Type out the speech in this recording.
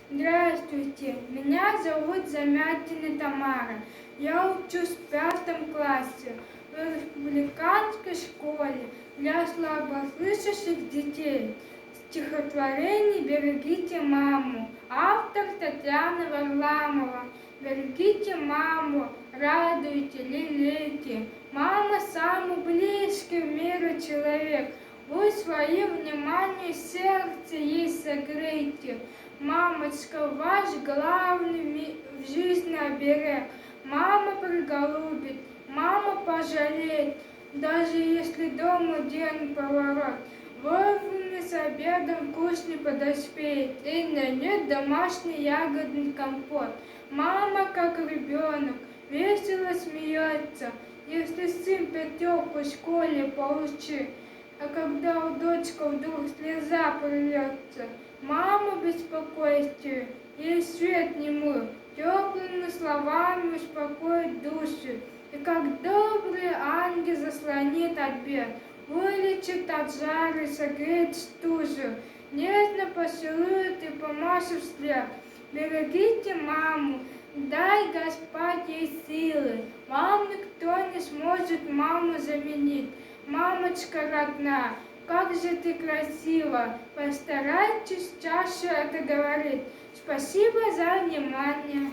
Здравствуйте, меня зовут Замятина Тамара. Я учусь в 5 классе в республиканской школе для слабослышащих детей. Стихотворение «Берегите маму». Автор Татьяна Варламова. Берегите маму, радуйте, лелейте. Мама самый близкий в мире человек. Вы своим вниманием сердце ей согрейте. Мамочка, ваш главный в жизни оберег. Мама приголубит, мама пожалеет, даже если дома день поворот. Вовремя с обедом вкусный подоспеет и нальет домашний ягодный компот. Мама, как ребенок, весело смеется, если сын пятерку в школе получит. А когда у дочки вдруг слеза прольется, мама беспокойствие, ей свет немой, теплыми словами успокоит душу, и как добрый ангел заслонит от бед, вылечит от жары, согреет стужу, нежно поцелует и помашет вслед. Берегите маму, дай Господь ей силы, вам никто не сможет маму заменить. Мамочка родная, как же ты красива, постарайтесь чаще это говорить. Спасибо за внимание.